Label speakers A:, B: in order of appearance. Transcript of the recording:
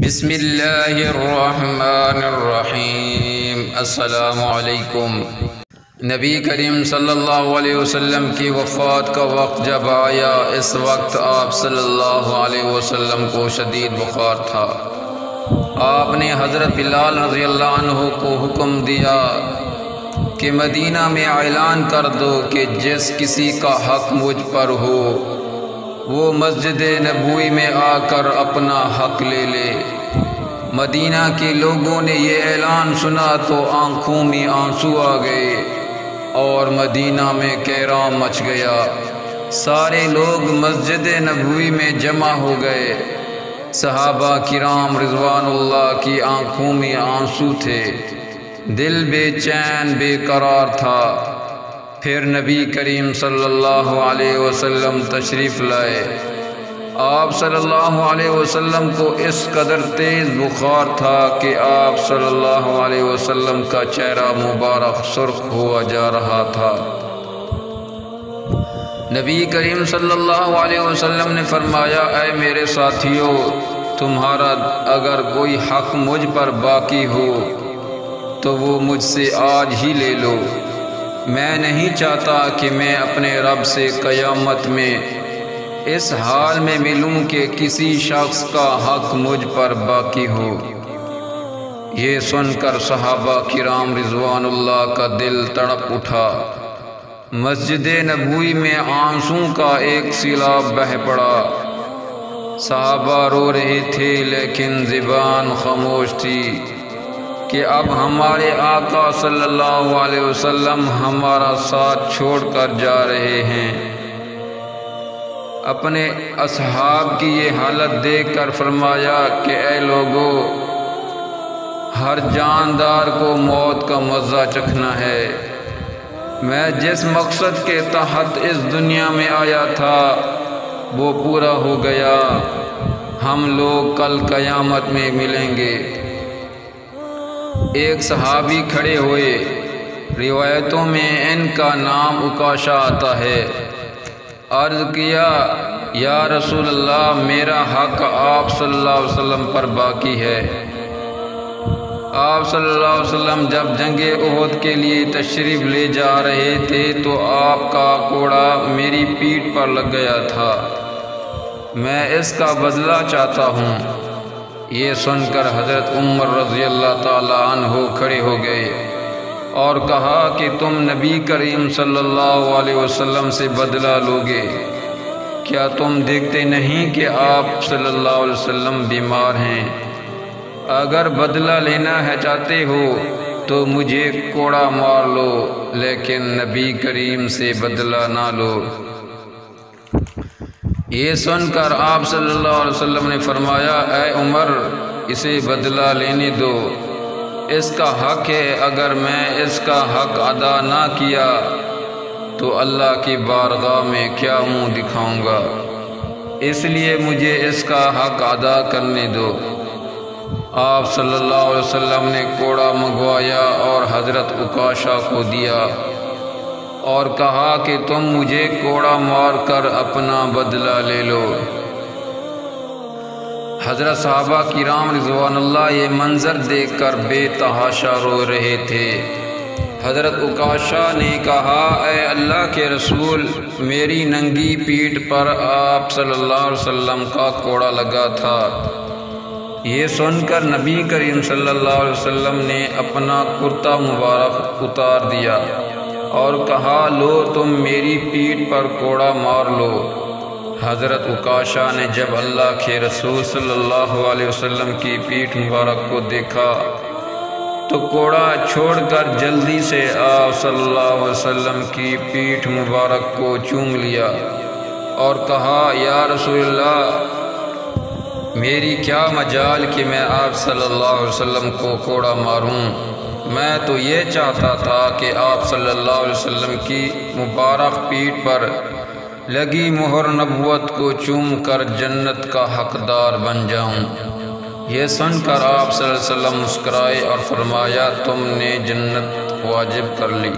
A: بسم اللہ الرحمن الرحیم۔ السلام علیکم۔ نبی کریم صلی اللہ علیہ وسلم کی وفات کا وقت جب آیا، اس وقت آپ صلی اللہ علیہ وسلم کو شدید بخار تھا۔ آپ نے حضرت بلال رضی اللہ عنہ کو حکم دیا کہ مدینہ میں اعلان کر دو کہ جس کسی کا حق مجھ پر ہو وہ مسجد نبوی میں آ کر اپنا حق لے لے۔ مدینہ کے لوگوں نے یہ اعلان سنا تو آنکھوں میں آنسو آ گئے اور مدینہ میں کہرام مچ گیا۔ سارے لوگ مسجد نبوی میں جمع ہو گئے۔ صحابہ کرام رضوان اللہ کی آنکھوں میں آنسو تھے، دل بے چین بے قرار تھا۔ پھر نبی کریم صلی اللہ علیہ وسلم تشریف لائے۔ آپ صلی اللہ علیہ وسلم کو اس قدر تیز بخار تھا کہ آپ صلی اللہ علیہ وسلم کا چہرہ مبارک سرخ ہوا جا رہا تھا۔ نبی کریم صلی اللہ علیہ وسلم نے فرمایا، اے میرے ساتھیوں، تمہارا اگر کوئی حق مجھ پر باقی ہو تو وہ مجھ سے آج ہی لے لو۔ میں نہیں چاہتا کہ میں اپنے رب سے قیامت میں اس حال میں ملوں کہ کسی شخص کا حق مجھ پر باقی ہو۔ یہ سن کر صحابہ کرام رضوان اللہ کا دل تڑپ اٹھا۔ مسجد نبوی میں آنسوں کا ایک سیلاب بہہ پڑا۔ صحابہ رو رہے تھے لیکن زبان خاموش تھی کہ اب ہمارے آقا صلی اللہ علیہ وسلم ہمارا ساتھ چھوڑ کر جا رہے ہیں۔ اپنے اصحاب کی یہ حالت دیکھ کر فرمایا کہ اے لوگو، ہر جاندار کو موت کا مزہ چکھنا ہے۔ میں جس مقصد کے تحت اس دنیا میں آیا تھا وہ پورا ہو گیا۔ ہم لوگ کل قیامت میں ملیں گے۔ ایک صحابی کھڑے ہوئے، روایتوں میں ان کا نام عکاشہ آتا ہے۔ عرض کیا، یا رسول اللہ، میرا حق آپ صلی اللہ علیہ وسلم پر باقی ہے۔ آپ صلی اللہ علیہ وسلم جب جنگ احد کے لیے تشریف لے جا رہے تھے تو آپ کا کوڑا میری پیٹھ پر لگ گیا تھا، میں اس کا بدلہ چاہتا ہوں۔ یہ سن کر حضرت عمر رضی اللہ تعالی عنہ کھڑے ہو گئے اور کہا کہ تم نبی کریم صلی اللہ علیہ وسلم سے بدلہ لوگے؟ کیا تم دیکھتے نہیں کہ آپ صلی اللہ علیہ وسلم بیمار ہیں؟ اگر بدلہ لینا ہے چاہتے ہو تو مجھے کوڑا مار لو، لیکن نبی کریم سے بدلہ نہ لو۔ یہ سن کر آپ صلی اللہ علیہ وسلم نے فرمایا، اے عمر، اسے بدلہ لینے دو، اس کا حق ہے۔ اگر میں اس کا حق ادا نہ کیا تو اللہ کی بارگاہ میں کیا منہ دکھاؤں گا، اس لیے مجھے اس کا حق ادا کرنے دو۔ آپ صلی اللہ علیہ وسلم نے کوڑا منگوایا اور حضرت عکاشہ کو دیا اور کہا کہ تم مجھے کوڑا مار کر اپنا بدلہ لے لو۔ حضرت صحابہ کرام رضوان اللہ یہ منظر دیکھ کر بے تحاشا رو رہے تھے۔ حضرت عکاشہ نے کہا، اے اللہ کے رسول، میری ننگی پیٹھ پر آپ صلی اللہ علیہ وسلم کا کوڑا لگا تھا۔ یہ سن کر نبی کریم صلی اللہ علیہ وسلم نے اپنا کرتا مبارک اتار دیا اور کہا، لو تم میری پیٹھ پر کوڑا مار لو۔ حضرت عکاشہ نے جب اللہ کے رسول صلی اللہ علیہ وسلم کی پیٹھ مبارک کو دیکھا تو کوڑا چھوڑ کر جلدی سے آپ صلی اللہ علیہ وسلم کی پیٹھ مبارک کو چوم لیا اور کہا، یا رسول اللہ، میری کیا مجال کہ میں آپ صلی اللہ علیہ وسلم کو کوڑا ماروں؟ میں تو یہ چاہتا تھا کہ آپ صلی اللہ علیہ وسلم کی مبارک پیٹھ پر لگی مہر نبوت کو چوم کر جنت کا حقدار بن جاؤں۔ یہ سن کر آپ صلی اللہ علیہ وسلم مسکرائے اور فرمایا، تم نے جنت واجب کر لی۔